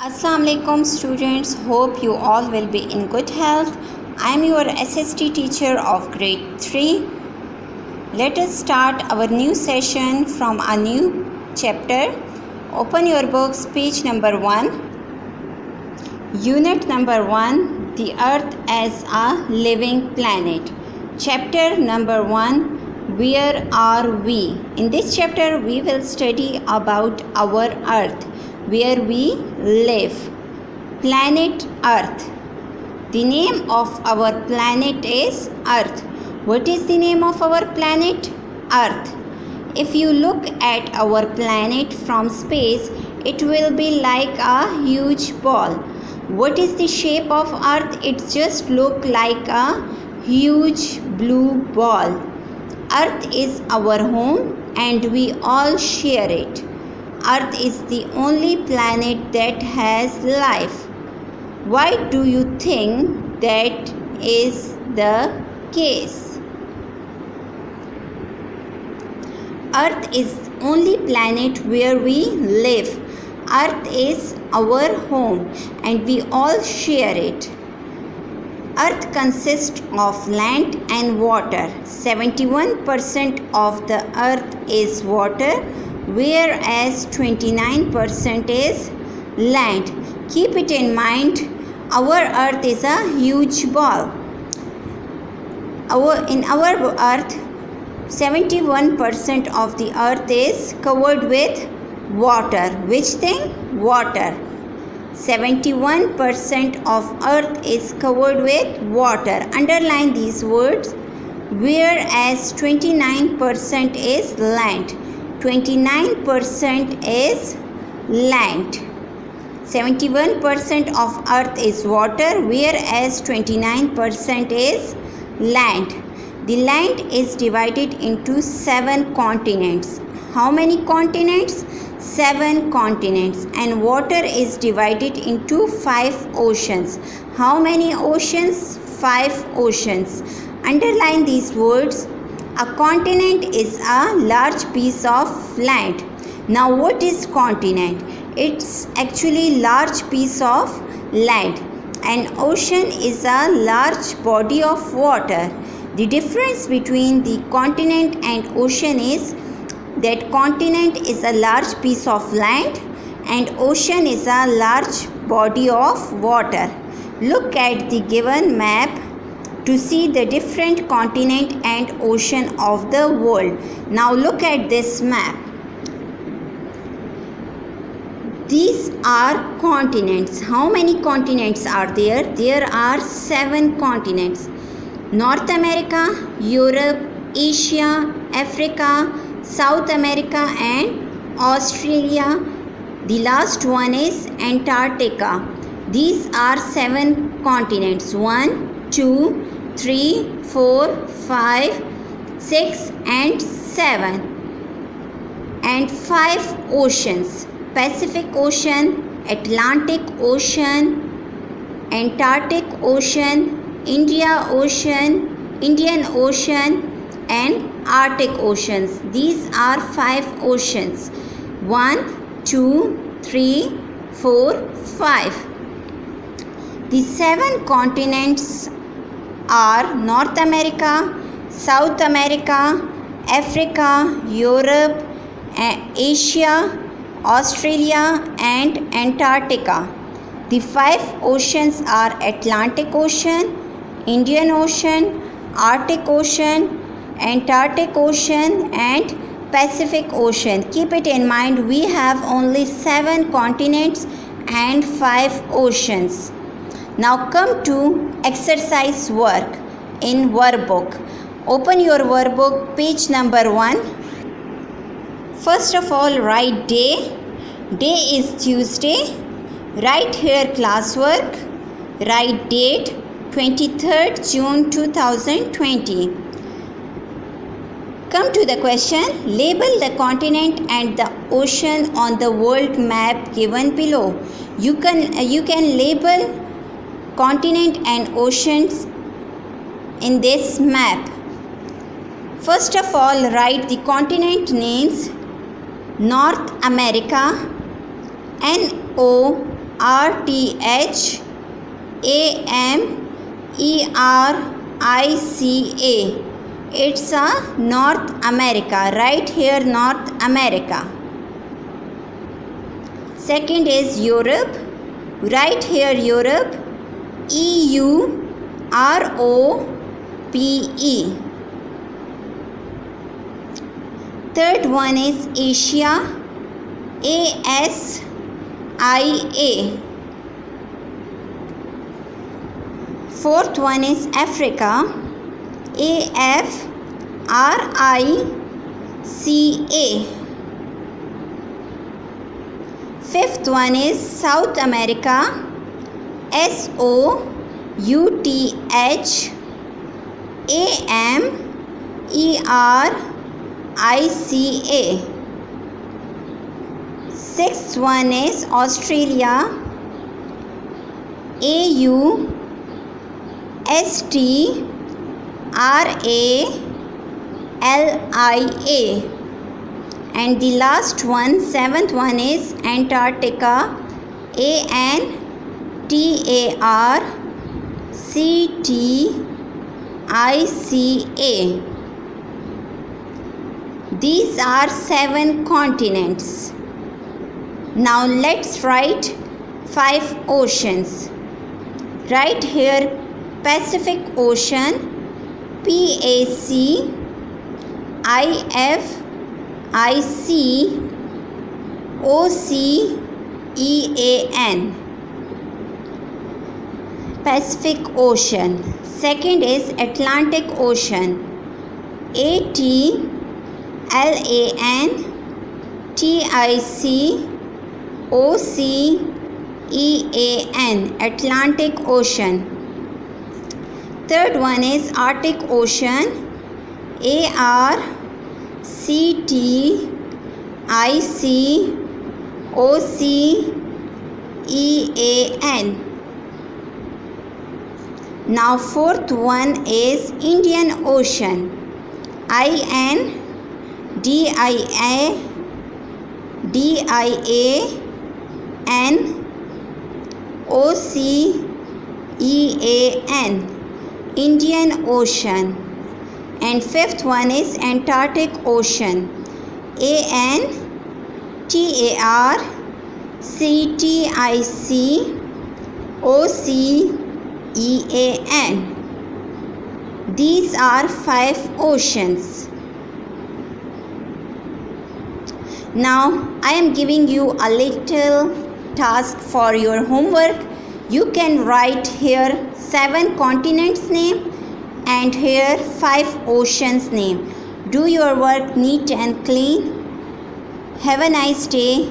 Assalamu alaikum students, hope you all will be in good health. I am your SST teacher of grade 3. Let us start our new session from a new chapter. Open your books, page number 1. Unit number 1, the earth as a living planet. Chapter number 1, where are we? In this chapter we will study about our earth, where we live. Planet Earth. The name of our planet is Earth. What is the name of our planet? Earth. If you look at our planet from space, it will be like a huge ball. What is the shape of Earth? It just look like a huge blue ball. Earth is our home and we all share it. Earth is the only planet that has life. Why do you think that is the case? Earth is only planet where we live. Earth is our home and we all share it. Earth consists of land and water. 71% of the earth is water, whereas 29% is land. Keep it in mind, our earth is a huge ball. In our earth, 71% of the earth is covered with water. Which thing? Water. 71% of earth is covered with water. Underline these words. Whereas 29% is land. 29% is land. 71% of earth is water, whereas 29% is land. The land is divided into 7 continents. How many continents? 7 continents. And water is divided into 5 oceans. How many oceans? 5 oceans. Underline these words. A continent is a large piece of land. Now what is continent? It's actually large piece of land. An ocean is a large body of water. The difference between the continent and ocean is that continent is a large piece of land and ocean is a large body of water. Look at the given map to see the different continent and ocean of the world. Now look at this map. These are continents. How many continents are there? There are 7 continents. North America, Europe, Asia, Africa, South America and Australia. The last one is Antarctica. These are 7 continents. 1, 2, 3, 4, 5, 6 and 7. And 5 oceans. Pacific Ocean, Atlantic Ocean, Antarctic Ocean, Indian Ocean and Arctic Oceans. These are 5 oceans. 1, 2, 3, 4, 5. The 7 continents are North America, South America, Africa, Europe, Asia, Australia and Antarctica. The 5 oceans are Atlantic Ocean, Indian Ocean, Arctic Ocean, Antarctic Ocean and Pacific Ocean. Keep it in mind, we have only 7 continents and 5 oceans. Now come to exercise work in workbook. Open your workbook, page number 1. First of all, write day. Day is Tuesday. Write here classwork. Write date 23rd June 2020. Come to the question. Label the continent and the ocean on the world map given below. You can label continent and oceans in this map. First of all, write the continent names. North America, NORTH RTHAMERICA. It's a North America. Right here, North America. Second is Europe. Right here, Europe. EUROPE. Third one is Asia. ASIA. Fourth one is Africa. AFRICA. Fifth one is South America. SOUTHAMERICA. Sixth one is Australia. AUSTRALIA. And the last one, seventh one is Antarctica. ANTARCTICA. These are 7 continents. Now let's write 5 oceans. Right here, Pacific Ocean, PACIFIC. OCEAN. Pacific Ocean. Second is Atlantic Ocean. ATLANTICOCEAN. Atlantic Ocean. Third one is Arctic Ocean. ARCTICOCEAN. Now fourth one is Indian Ocean. INDIANOCEAN. Indian Ocean. And fifth one is Antarctic Ocean. ANTARCTICOCEAN. These are 5 oceans. Now I am giving you a little task for your homework. You can write here 7 continents name and here 5 oceans name. Do your work neat and clean. Have a nice day.